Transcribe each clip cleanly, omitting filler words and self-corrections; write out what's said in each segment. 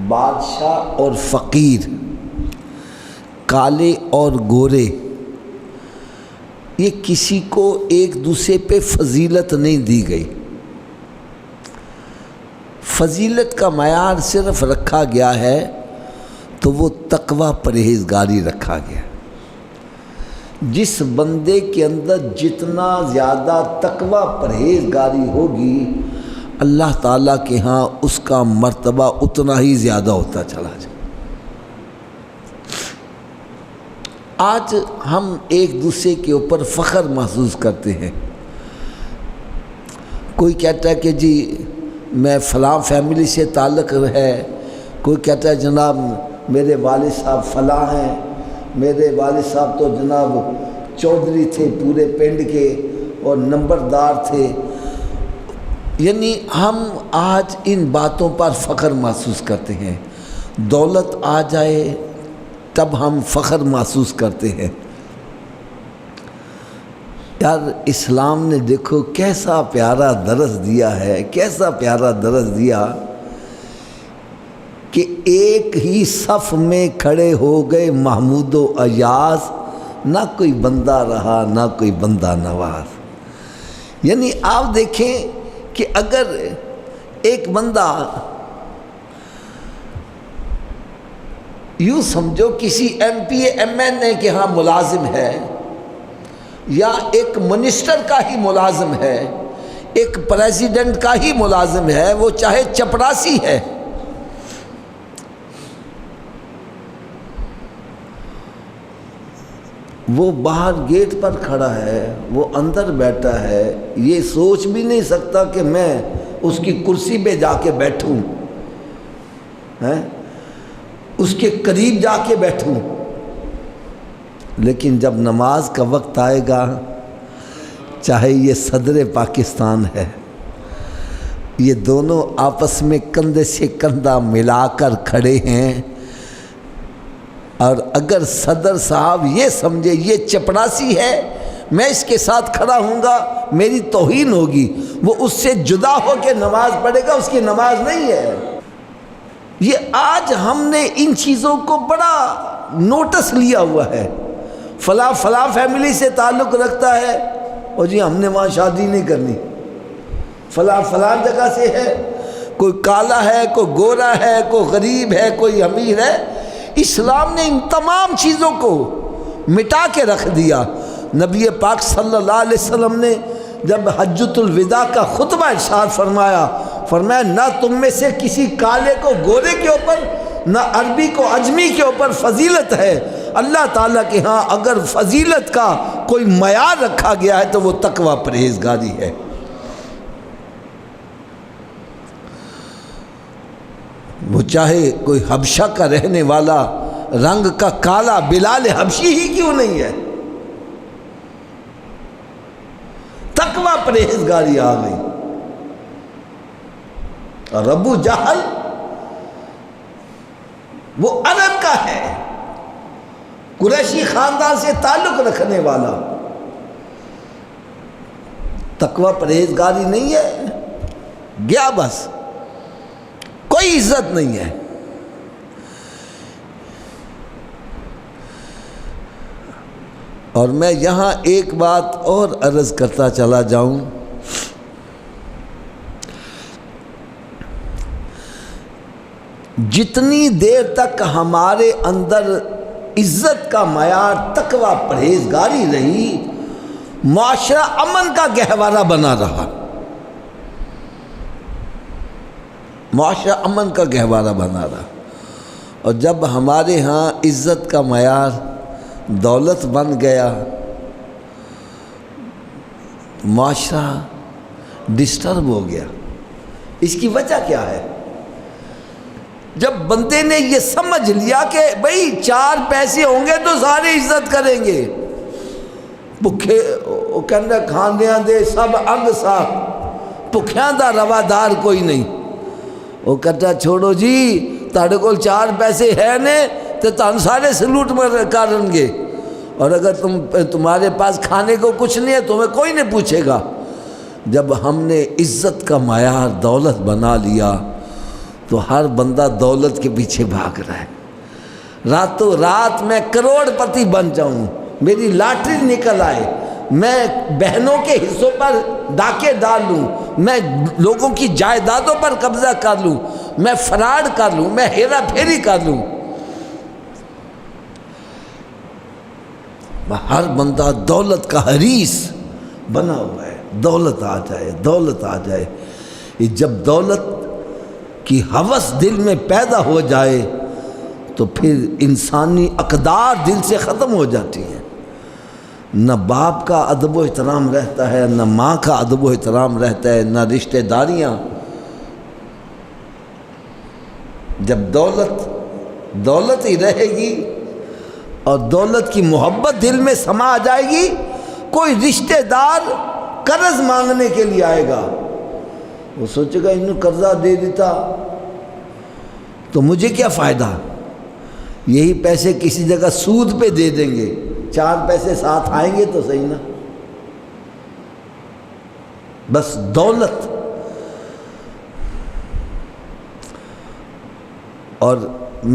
بادشاہ اور فقیر، کالے اور گورے، یہ کسی کو ایک دوسرے پہ فضیلت نہیں دی گئی۔ فضیلت کا معیار صرف رکھا گیا ہے تو وہ تقوی پرہیزگاری رکھا گیا۔ جس بندے کے اندر جتنا زیادہ تقوی پرہیزگاری ہوگی اللہ تعالیٰ کے ہاں اس کا مرتبہ اتنا ہی زیادہ ہوتا چلا جائے۔ آج ہم ایک دوسرے کے اوپر فخر محسوس کرتے ہیں۔ کوئی کہتا ہے کہ جی میں فلاں فیملی سے تعلق ہے، کوئی کہتا ہے جناب میرے والد صاحب فلاں ہیں، میرے والد صاحب تو جناب چودھری تھے پورے پنڈ کے اور نمبردار تھے۔ یعنی ہم آج ان باتوں پر فخر محسوس کرتے ہیں۔ دولت آ جائے تب ہم فخر محسوس کرتے ہیں۔ یار اسلام نے دیکھو کیسا پیارا درس دیا ہے، کیسا پیارا درس دیا کہ ایک ہی صف میں کھڑے ہو گئے محمود و ایاز، نہ کوئی بندہ رہا نہ کوئی بندہ نواز۔ یعنی آپ دیکھیں کہ اگر ایک بندہ یوں سمجھو کسی ایم پی ایم این اے کے ہاں ملازم ہے، یا ایک منسٹر کا ہی ملازم ہے، ایک پریزیڈنٹ کا ہی ملازم ہے، وہ چاہے چپراسی ہے، وہ باہر گیٹ پر کھڑا ہے، وہ اندر بیٹھا ہے، یہ سوچ بھی نہیں سکتا کہ میں اس کی کرسی پہ جا کے بیٹھوں، اس کے قریب جا کے بیٹھوں۔ لیکن جب نماز کا وقت آئے گا، چاہے یہ صدر پاکستان ہے، یہ دونوں آپس میں کندھے سے کندھا ملا کر کھڑے ہیں، اور اگر صدر صاحب یہ سمجھے یہ چپڑاسی ہے، میں اس کے ساتھ کھڑا ہوں گا میری توہین ہوگی، وہ اس سے جدا ہو کے نماز پڑھے گا، اس کی نماز نہیں ہے۔ یہ آج ہم نے ان چیزوں کو بڑا نوٹس لیا ہوا ہے۔ فلاں فلاں فیملی سے تعلق رکھتا ہے اور جی ہم نے وہاں شادی نہیں کرنی، فلاں فلاں جگہ سے ہے، کوئی کالا ہے، کوئی گورا ہے، کوئی غریب ہے، کوئی امیر ہے۔ اسلام نے ان تمام چیزوں کو مٹا کے رکھ دیا۔ نبی پاک صلی اللہ علیہ وسلم نے جب حجۃ الوداع کا خطبہ ارشاد فرمایا نہ تم میں سے کسی کالے کو گورے کے اوپر، نہ عربی کو عجمی کے اوپر فضیلت ہے۔ اللہ تعالیٰ کے ہاں اگر فضیلت کا کوئی معیار رکھا گیا ہے تو وہ تقوی پرہیزگاری ہے۔ وہ چاہے کوئی حبشہ کا رہنے والا، رنگ کا کالا، بلال حبشی ہی کیوں نہیں ہے، تقوی پرہیزگاری آ گئی۔ اور ابو جہل وہ عرب کا ہے، قریشی خاندان سے تعلق رکھنے والا، تقوی پرہیزگاری نہیں ہے، گیا بس، کوئی عزت نہیں ہے۔ اور میں یہاں ایک بات اور عرض کرتا چلا جاؤں، جتنی دیر تک ہمارے اندر عزت کا معیار تقوی پرہیزگاری رہی، معاشرہ امن کا گہوارہ بنا رہا، معاشرہ امن کا گہوارہ بنا رہا۔ اور جب ہمارے ہاں عزت کا معیار دولت بن گیا، معاشرہ ڈسٹرب ہو گیا۔ اس کی وجہ کیا ہے؟ جب بندے نے یہ سمجھ لیا کہ بھئی 4 پیسے ہوں گے تو سارے عزت کریں گے، بھکھے وہ کہنا کھاندیاں دے سب انگ صاحب، بھکھیاں دا روادار کوئی نہیں۔ وہ کہتا چھوڑو جی تاڑے کول 4 پیسے ہے نے تو تم سارے سلوٹ میں کریں گے، اور اگر تمہارے پاس کھانے کو کچھ نہیں ہے تمہیں کوئی نہیں پوچھے گا۔ جب ہم نے عزت کا معیار دولت بنا لیا تو ہر بندہ دولت کے پیچھے بھاگ رہا ہے. راتوں رات میں کروڑ پتی بن جاؤں، میری لاٹری نکل آئے، میں بہنوں کے حصوں پر ڈاکے ڈال لوں، میں لوگوں کی جائیدادوں پر قبضہ کر لوں، میں فراڈ کر لوں، میں ہیرا پھیری کر لوں. ہر بندہ دولت کا حریص بنا ہوا ہے. دولت آ جائے، دولت آ جائے. یہ جب دولت کی ہوس دل میں پیدا ہو جائے تو پھر انسانی اقدار دل سے ختم ہو جاتی ہیں. نہ باپ کا ادب و احترام رہتا ہے، نہ ماں کا ادب و احترام رہتا ہے، نہ رشتہ داریاں. جب دولت ہی رہے گی اور دولت کی محبت دل میں سما جائے گی، کوئی رشتہ دار قرض مانگنے کے لیے آئے گا، وہ سوچے گا انہوں قرضہ دے دیتا تو مجھے کیا فائدہ، یہی پیسے کسی جگہ سود پہ دے دیں گے، 4 پیسے ساتھ آئیں گے تو صحیح نا. بس دولت. اور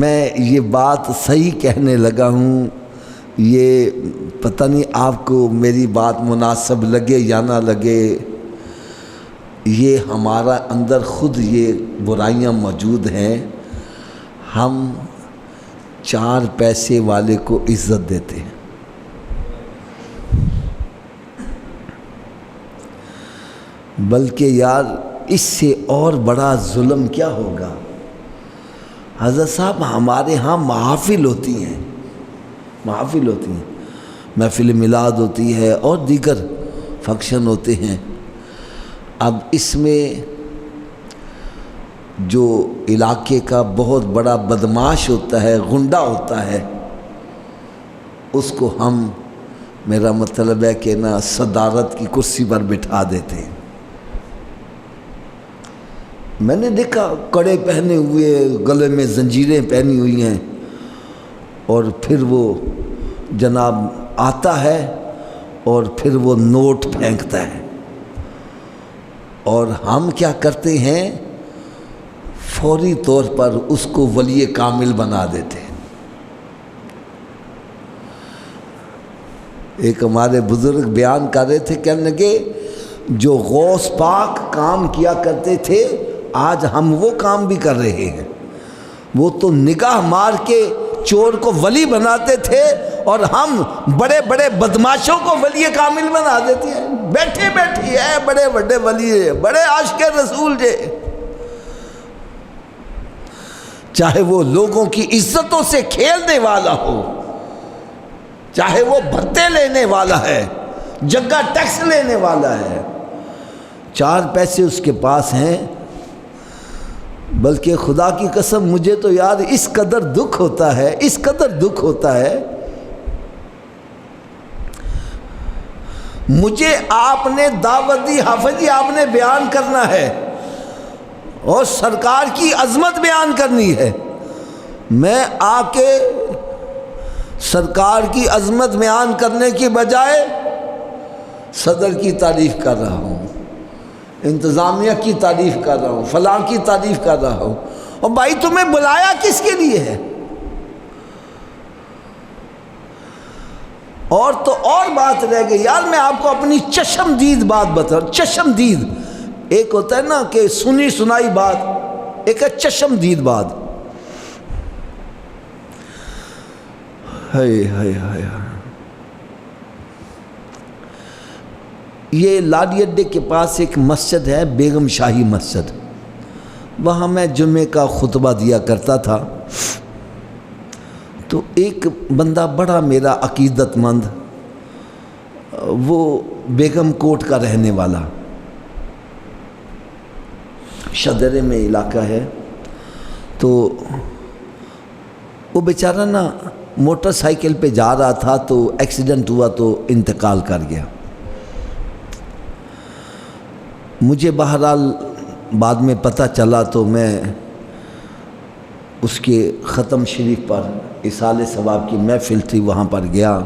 میں یہ بات صحیح کہنے لگا ہوں، یہ پتہ نہیں آپ کو میری بات مناسب لگے یا نہ لگے، یہ ہمارا اندر خود یہ برائیاں موجود ہیں. ہم 4 پیسے والے کو عزت دیتے ہیں. بلکہ یار اس سے اور بڑا ظلم کیا ہوگا. حضرت صاحب ہمارے ہاں محافل ہوتی ہیں، محفل میلاد ہوتی ہے اور دیگر فنکشن ہوتے ہیں. اب اس میں جو علاقے کا بہت بڑا بدماش ہوتا ہے، غنڈہ ہوتا ہے، اس کو ہم، میرا مطلب ہے کہ نا، صدارت کی کرسی پر بٹھا دیتے ہیں. میں نے دیکھا کڑے پہنے ہوئے، گلے میں زنجیریں پہنی ہوئی ہیں، اور پھر وہ جناب آتا ہے اور پھر وہ نوٹ پھینکتا ہے. اور ہم کیا کرتے ہیں، فوری طور پر اس کو ولی کامل بنا دیتے ہیں. ایک ہمارے بزرگ بیان کر رہے تھے، کہنے لگے جو غوث پاک کام کیا کرتے تھے آج ہم وہ کام بھی کر رہے ہیں. وہ تو نگاہ مار کے چور کو ولی بناتے تھے اور ہم بڑے بڑے بدماشوں کو ولی کامل بنا دیتے ہیں. بیٹھی ہے بڑے بڑے ولی، بڑے عاشق رسول جے، چاہے وہ لوگوں کی عزتوں سے کھیلنے والا ہو، چاہے وہ بھتے لینے والا ہے، جگہ ٹیکس لینے والا ہے، 4 پیسے اس کے پاس ہیں. بلکہ خدا کی قسم مجھے تو یار اس قدر دکھ ہوتا ہے، مجھے آپ نے دعوت دی، حافظ جی آپ نے بیان کرنا ہے اور سرکار کی عظمت بیان کرنی ہے. میں آ کے سرکار کی عظمت بیان کرنے کی بجائے صدر کی تعریف کر رہا ہوں، انتظامیہ کی تعریف کر رہا ہوں، فلاں کی تعریف کر رہا ہوں. اور بھائی تمہیں بلایا کس کے لیے ہے؟ اور تو اور بات رہ گئی یار، میں آپ کو اپنی چشمدید بات بتاؤں. چشمدید ایک ہوتا ہے نا کہ سنی سنائی بات، ایک ہے چشمدید بات. یہ لاڈی اڈے کے پاس ایک مسجد ہے، بیگم شاہی مسجد، وہاں میں جمعے کا خطبہ دیا کرتا تھا. تو ایک بندہ بڑا میرا عقیدت مند، وہ بیگم کوٹ کا رہنے والا، شدرے میں علاقہ ہے، تو وہ بیچارہ نا موٹر سائیکل پہ جا رہا تھا تو ایکسیڈنٹ ہوا تو انتقال کر گیا. مجھے بہرحال بعد میں پتہ چلا تو میں اس کے ختم شریف پر اصال ثواب کی محفل تھی، وہاں پر گیا.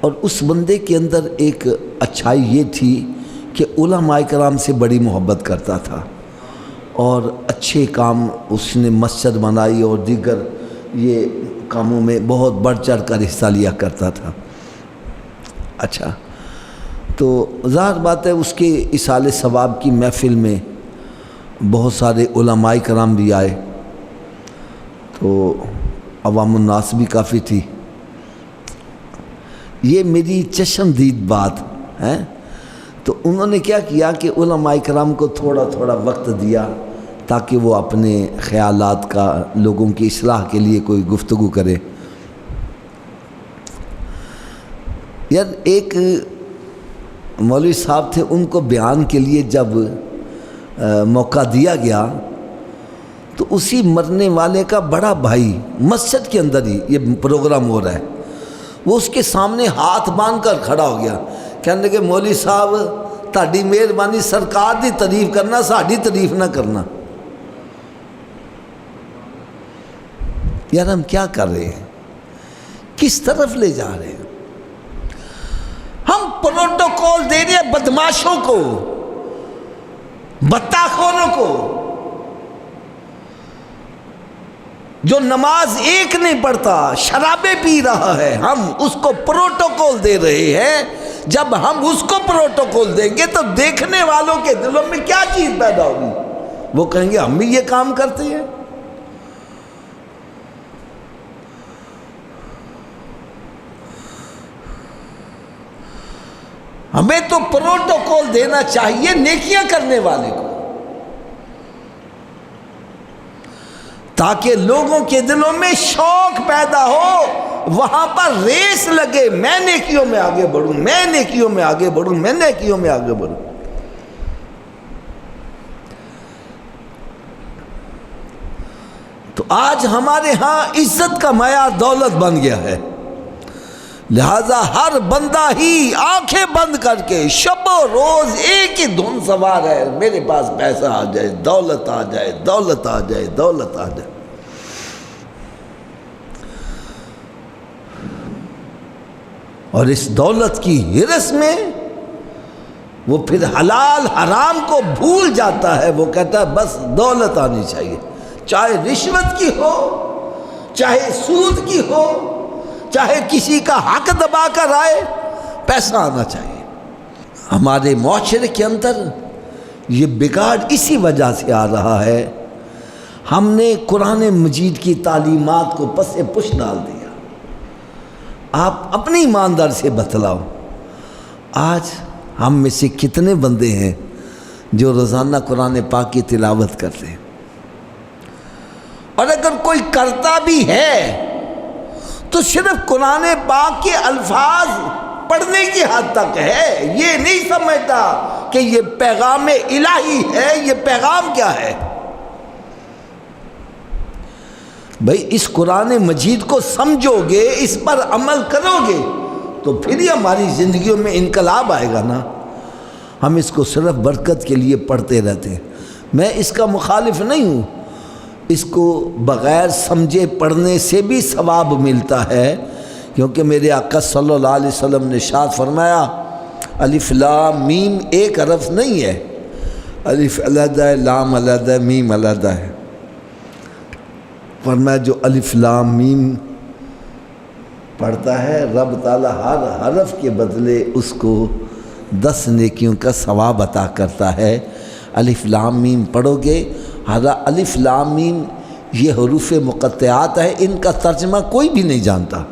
اور اس بندے کے اندر ایک اچھائی یہ تھی کہ علماء کرام سے بڑی محبت کرتا تھا اور اچھے کام اس نے مسجد بنائی اور دیگر یہ کاموں میں بہت بڑھ چڑھ کر حصہ لیا کرتا تھا۔ اچھا، تو ظاہر بات ہے اس کے اصال ثواب کی محفل میں بہت سارے علماء کرام بھی آئے، تو عوام الناس بھی کافی تھی۔ یہ میری چشمدید بات ہے، تو انہوں نے کیا کیا کہ علماء کرام کو تھوڑا تھوڑا وقت دیا تاکہ وہ اپنے خیالات کا لوگوں کی اصلاح کے لیے کوئی گفتگو کرے۔ یار ایک مولوی صاحب تھے، ان کو بیان کے لیے جب موقع دیا گیا تو اسی مرنے والے کا بڑا بھائی مسجد کے اندر ہی یہ پروگرام ہو رہا ہے، وہ اس کے سامنے ہاتھ باندھ کر کھڑا ہو گیا، کہنے کہ مولوی صاحب تہاڈی مہربانی، سرکار دی تعریف کرنا، ساڈی تعریف نہ کرنا۔ یار ہم کیا کر رہے ہیں، کس طرف لے جا رہے ہیں؟ ہم پروٹوکول دے رہے ہیں بدماشوں کو، بطاخونوں کو، جو نماز ایک نہیں پڑھتا، شرابیں پی رہا ہے، ہم اس کو پروٹوکول دے رہے ہیں۔ جب ہم اس کو پروٹوکول دیں گے تو دیکھنے والوں کے دلوں میں کیا چیز پیدا ہوگی؟ وہ کہیں گے ہم بھی یہ کام کرتے ہیں۔ ہمیں تو پروٹوکول دینا چاہیے نیکیاں کرنے والے کو، تاکہ لوگوں کے دلوں میں شوق پیدا ہو، وہاں پر ریس لگے، میں نیکیوں میں آگے بڑھوں، میں نیکیوں میں آگے بڑھوں، میں نیکیوں میں آگے بڑھوں۔ تو آج ہمارے ہاں عزت کا معیار دولت بن گیا ہے، لہذا ہر بندہ ہی آنکھیں بند کر کے شب و روز ایک ہی دھن سوار ہے، میرے پاس پیسہ آ جائے، دولت آ جائے، دولت آ جائے، دولت آ جائے۔ اور اس دولت کی ہرس میں وہ پھر حلال حرام کو بھول جاتا ہے، وہ کہتا ہے بس دولت آنی چاہیے، چاہے رشوت کی ہو، چاہے سود کی ہو، چاہے کسی کا حق دبا کر آئے، پیسہ آنا چاہیے۔ ہمارے معاشرے کے اندر یہ بگاڑ اسی وجہ سے آ رہا ہے، ہم نے قرآن مجید کی تعلیمات کو پس پش ڈال دیا۔ آپ اپنی ایماندار سے بتلاؤ، آج ہم میں سے کتنے بندے ہیں جو روزانہ قرآن پاک کی تلاوت کرتے ہیں؟ اور اگر کوئی کرتا بھی ہے تو صرف قرآن پاک کے الفاظ پڑھنے کی حد تک ہے، یہ نہیں سمجھتا کہ یہ پیغام الہی ہے، یہ پیغام کیا ہے۔ بھئی اس قرآن مجید کو سمجھو گے، اس پر عمل کرو گے تو پھر ہی ہماری زندگیوں میں انقلاب آئے گا نا۔ ہم اس کو صرف برکت کے لیے پڑھتے رہتے ہیں، میں اس کا مخالف نہیں ہوں، اس کو بغیر سمجھے پڑھنے سے بھی ثواب ملتا ہے، کیونکہ میرے آقا صلی اللہ علیہ وسلم نے ارشاد فرمایا الف لام میم ایک حرف نہیں ہے، الف علیحدہ ہے، لام علیحدہ ہے، میم علیحدہ ہے۔ فرمایا جو الف لام میم پڑھتا ہے رب تعالیٰ ہر حرف کے بدلے اس کو 10 نیکیوں کا ثواب عطا کرتا ہے۔ الف لام میم پڑھو گے، الف لام میم یہ حروف مقطعات ہے، ان کا ترجمہ کوئی بھی نہیں جانتا،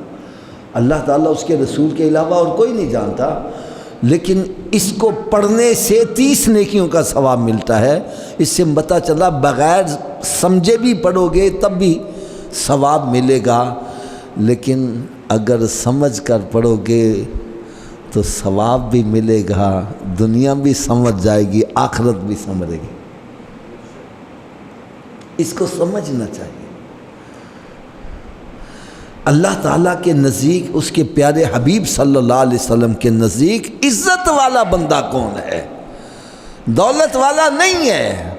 اللہ تعالیٰ اس کے رسول کے علاوہ اور کوئی نہیں جانتا، لیکن اس کو پڑھنے سے 30 نیکیوں کا ثواب ملتا ہے۔ اس سے پتہ چلا بغیر سمجھے بھی پڑھو گے تب بھی ثواب ملے گا، لیکن اگر سمجھ کر پڑھو گے تو ثواب بھی ملے گا، دنیا بھی سمجھ جائے گی، آخرت بھی سمجھے گی۔ اس کو سمجھنا چاہیے۔ اللہ تعالیٰ کے نزدیک، اس کے پیارے حبیب صلی اللہ علیہ وسلم کے نزدیک عزت والا بندہ کون ہے؟ دولت والا نہیں ہے،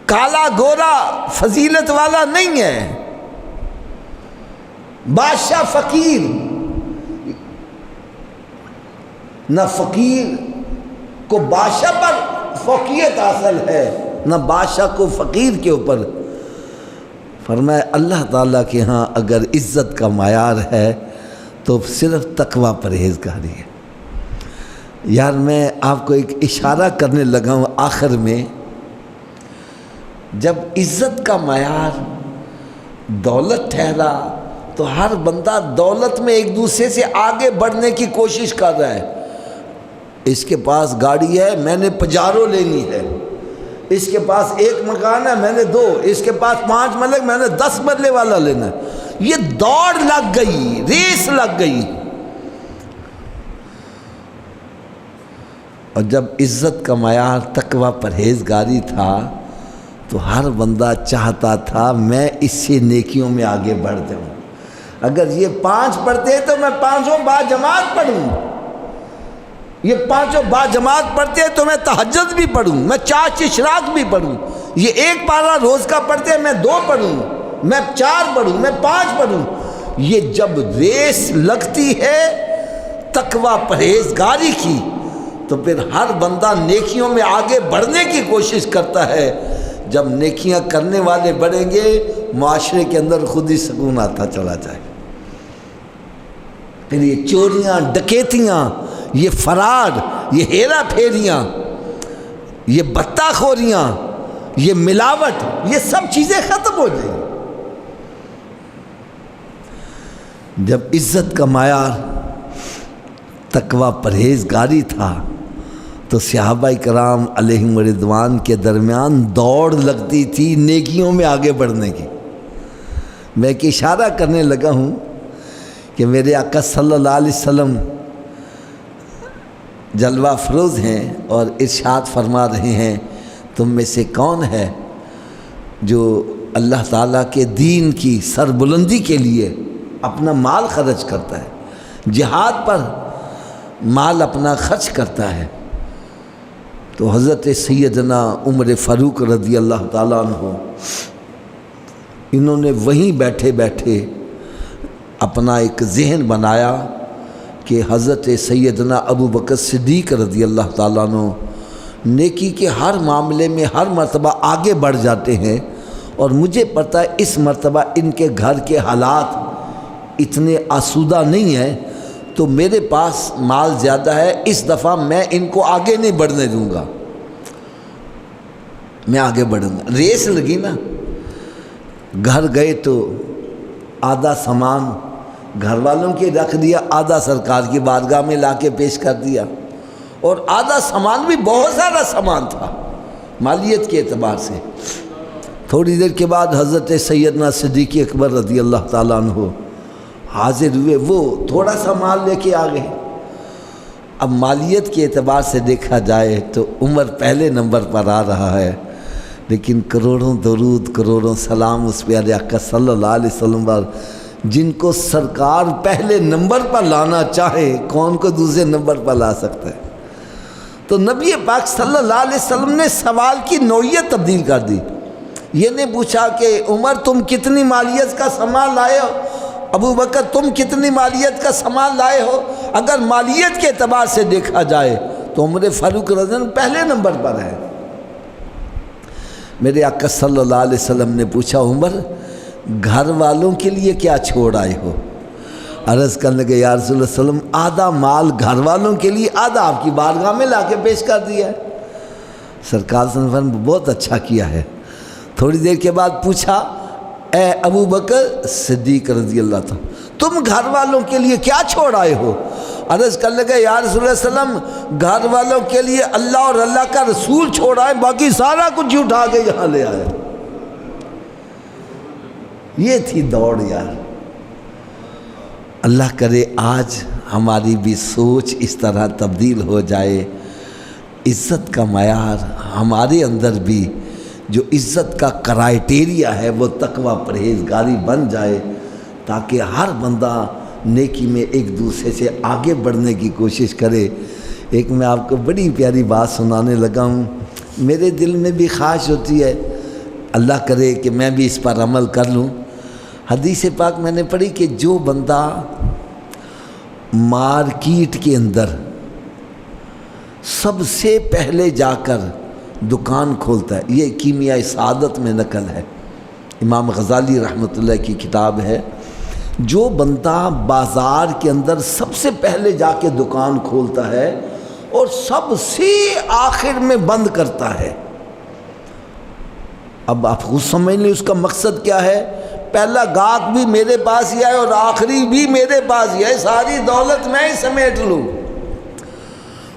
کالا گورا فضیلت والا نہیں ہے، بادشاہ فقیر، نہ فقیر کو بادشاہ پر فوقیت حاصل ہے، نہ بادشاہ کو فقیر کے اوپر۔ فرمایا اللہ تعالیٰ کے ہاں اگر عزت کا معیار ہے تو صرف تقوی پرہیزگاری ہے۔ یار میں آپ کو ایک اشارہ کرنے لگا ہوں آخر میں، جب عزت کا معیار دولت ٹھہرا تو ہر بندہ دولت میں ایک دوسرے سے آگے بڑھنے کی کوشش کر رہا ہے۔ اس کے پاس گاڑی ہے، میں نے پجارو لینی ہے، اس کے پاس ایک مکان ہے، میں نے 2، اس کے پاس 5 مرلے، میں نے 10 مرلے والا لینا ہے۔ یہ دوڑ لگ گئی، ریس لگ گئی۔ اور جب عزت کا معیار تقوی پرہیزگاری تھا تو ہر بندہ چاہتا تھا میں اس سے نیکیوں میں آگے بڑھ جاؤں۔ اگر یہ 5 پڑھتے تو میں 5 باجماعت پڑھوں، یہ 5 باجماعت پڑھتے تو میں تہجد بھی پڑھوں، میں 4 اشراق بھی پڑھوں۔ یہ 1 پارہ روز کا پڑھتے میں 2 پڑھوں، میں 4 پڑھوں، میں 5 پڑھوں۔ یہ جب ریس لگتی ہے تقوی پرہیزگاری کی تو پھر ہر بندہ نیکیوں میں آگے بڑھنے کی کوشش کرتا ہے۔ جب نیکیاں کرنے والے بڑھیں گے معاشرے کے اندر خود ہی سکون آتا چلا جائے۔ پھر یہ چوریاں، ڈکیتیاں، یہ فرار، یہ ہیرا پھیریاں، یہ بتہ خوریاں، یہ ملاوٹ، یہ سب چیزیں ختم ہو جائیں۔ جب عزت کا معیار تقوی پرہیزگاری تھا تو صحابہ کرام علیہم رضوان کے درمیان دوڑ لگتی تھی نیکیوں میں آگے بڑھنے کی۔ میں ایک اشارہ کرنے لگا ہوں کہ میرے آقا صلی اللہ علیہ وسلم جلوہ افروز ہیں اور ارشاد فرما رہے ہیں تم میں سے کون ہے جو اللہ تعالیٰ کے دین کی سربلندی کے لیے اپنا مال خرچ کرتا ہے، جہاد پر مال اپنا خرچ کرتا ہے۔ تو حضرت سیدنا عمر فاروق رضی اللہ تعالیٰ عنہ انہوں نے وہیں بیٹھے بیٹھے اپنا ایک ذہن بنایا کہ حضرت سیدنا ابو بکر صدیق رضی اللہ تعالیٰ عنہ نیکی کے ہر معاملے میں ہر مرتبہ آگے بڑھ جاتے ہیں، اور مجھے پتہ ہے اس مرتبہ ان کے گھر کے حالات اتنے آسودہ نہیں ہیں، تو میرے پاس مال زیادہ ہے، اس دفعہ میں ان کو آگے نہیں بڑھنے دوں گا، میں آگے بڑھوں گا۔ ریس لگی نا، گھر گئے تو آدھا سامان گھر والوں کے رکھ دیا، آدھا سرکار کی بارگاہ میں لا کے پیش کر دیا، اور آدھا سامان بھی بہت سارا سامان تھا مالیت کے اعتبار سے۔ تھوڑی دیر کے بعد حضرت سیدنا صدیق اکبر رضی اللہ تعالیٰ عنہ حاضر ہوئے، وہ تھوڑا سا مال لے کے آ گئے۔ اب مالیت کے اعتبار سے دیکھا جائے تو عمر پہلے نمبر پر آ رہا ہے، لیکن کروڑوں درود کروڑوں سلام اس پیارے آقا صلی اللہ علیہ وسلم پر، جن کو سرکار پہلے نمبر پر لانا چاہے کون کو دوسرے نمبر پر لا سکتا ہے۔ تو نبی پاک صلی اللہ علیہ وسلم نے سوال کی نوعیت تبدیل کر دی۔ یہ نہیں پوچھا کہ عمر تم کتنی مالیت کا سامان لائے ہو، ابو بکر تم کتنی مالیت کا سامان لائے ہو۔ اگر مالیت کے اعتبار سے دیکھا جائے تو عمر فاروق رضی اللہ عنہ پہلے نمبر پر ہے۔ میرے آقا صلی اللہ علیہ وسلم نے پوچھا عمر گھر والوں کے لیے کیا چھوڑ آئے ہو؟ عرض کرنے لگے یا رسول اللہ صلی اللہ علیہ وسلم آدھا مال گھر والوں کے لیے، آدھا آپ کی بارگاہ میں لا کے پیش کر دیا ہے۔ سرکار صلی اللہ علیہ وسلم بہت اچھا کیا ہے۔ تھوڑی دیر کے بعد پوچھا اے ابو بکر صدیق رضی اللہ تعالیٰ تم گھر والوں کے لیے کیا چھوڑ آئے ہو؟ عرض کرنے لگے یا رسول اللہ صلی اللہ علیہ وسلم گھر والوں کے لیے اللہ اور اللہ کا رسول چھوڑ آئے، باقی سارا کچھ اٹھا کے یہاں لے آئے۔ یہ تھی دوڑ یار۔ اللہ کرے آج ہماری بھی سوچ اس طرح تبدیل ہو جائے، عزت کا معیار ہمارے اندر بھی جو عزت کا کرائیٹیریا ہے وہ تقوی پرہیزگاری بن جائے، تاکہ ہر بندہ نیکی میں ایک دوسرے سے آگے بڑھنے کی کوشش کرے۔ ایک میں آپ کو بڑی پیاری بات سنانے لگا ہوں، میرے دل میں بھی خواہش ہوتی ہے، اللہ کرے کہ میں بھی اس پر عمل کر لوں۔ حدیث پاک میں نے پڑھی کہ جو بندہ مارکیٹ کے اندر سب سے پہلے جا کر دکان کھولتا ہے. یہ کیمیائے سعادت میں نقل ہے، امام غزالی رحمۃ اللہ کی کتاب ہے. جو بندہ بازار کے اندر سب سے پہلے جا کے دکان کھولتا ہے اور سب سے آخر میں بند کرتا ہے. اب آپ خود سمجھ لیں اس کا مقصد کیا ہے. پہلا گاہک بھی میرے پاس ہی آئے اور آخری بھی میرے پاس ہی آئے، ساری دولت میں ہی سمیٹ لوں.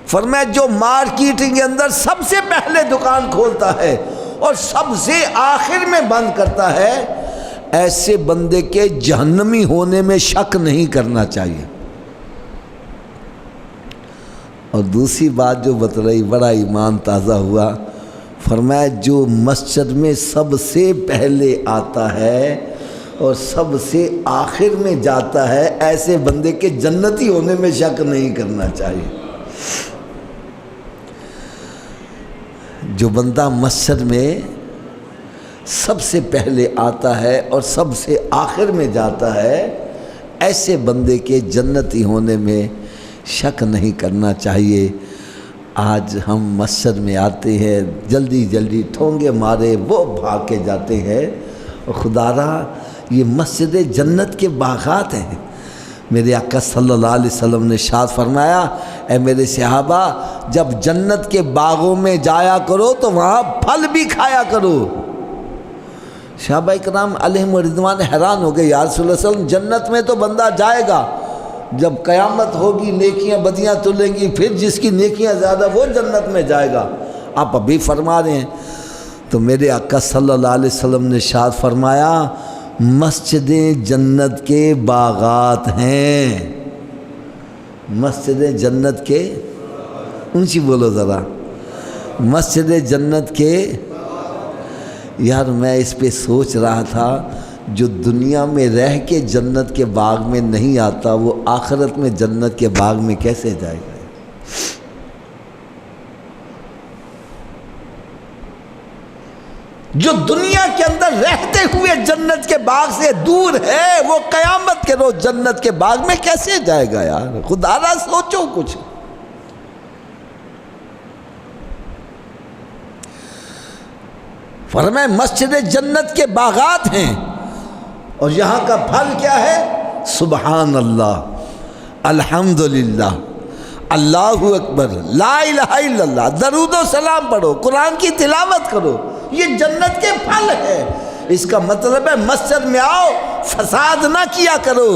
فرمایا جو مارکیٹنگ کے اندر سب سے پہلے دکان کھولتا ہے اور سب سے آخر میں بند کرتا ہے، ایسے بندے کے جہنمی ہونے میں شک نہیں کرنا چاہیے. اور دوسری بات جو بتلائی بڑا ایمان تازہ ہوا. فرمایا جو مسجد میں سب سے پہلے آتا ہے اور سب سے آخر میں جاتا ہے، ایسے بندے کے جنتی ہونے میں شک نہیں کرنا چاہیے. جو بندہ مسجد میں سب سے پہلے آتا ہے اور سب سے آخر میں جاتا ہے، ایسے بندے کے جنتی ہونے میں شک نہیں کرنا چاہیے. آج ہم مسجد میں آتے ہیں، جلدی جلدی ٹھونگے مارے وہ بھاگ کے جاتے ہیں. اور خدا را یہ مسجد جنت کے باغات ہیں. میرے آقا صلی اللہ علیہ وسلم نے ارشاد فرمایا، اے میرے صحابہ، جب جنت کے باغوں میں جایا کرو تو وہاں پھل بھی کھایا کرو. صحابہ کرام علیہم رضوان حیران ہو گئے، یا رسول اللہ صلی اللہ علیہ وسلم جنت میں تو بندہ جائے گا، جب قیامت ہوگی نیکیاں بدیاں تلیں گی، پھر جس کی نیکیاں زیادہ وہ جنت میں جائے گا. آپ ابھی فرما رہے ہیں. تو میرے آقا صلی اللہ علیہ وسلم نے ارشاد فرمایا، مسجدیں جنت کے باغات ہیں. مسجدیں جنت کے، اونچی بولو ذرا، مسجد جنت کے. یار میں اس پہ سوچ رہا تھا، جو دنیا میں رہ کے جنت کے باغ میں نہیں آتا وہ آخرت میں جنت کے باغ میں کیسے جائے گا. جو دنیا کے اندر رہتے ہوئے جنت کے باغ سے دور ہے، وہ قیامت کے روز جنت کے باغ میں کیسے جائے گا. یار خدا را سوچو کچھ. فرمائے مسجد جنت کے باغات ہیں اور یہاں کا پھل کیا ہے؟ سبحان اللہ، الحمدللہ، اللہ اکبر، لا الہ الا اللہ، درود و سلام پڑھو، قرآن کی تلاوت کرو. یہ جنت کے پھل ہے. اس کا مطلب ہے مسجد میں آؤ، فساد نہ کیا کرو،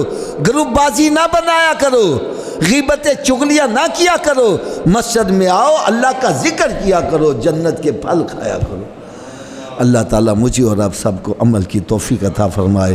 گروپ بازی نہ بنایا کرو، غیبت چغلیاں نہ کیا کرو. مسجد میں آؤ، اللہ کا ذکر کیا کرو، جنت کے پھل کھایا کرو. اللہ تعالیٰ مجھے اور آپ سب کو عمل کی توفیق عطا فرمائے.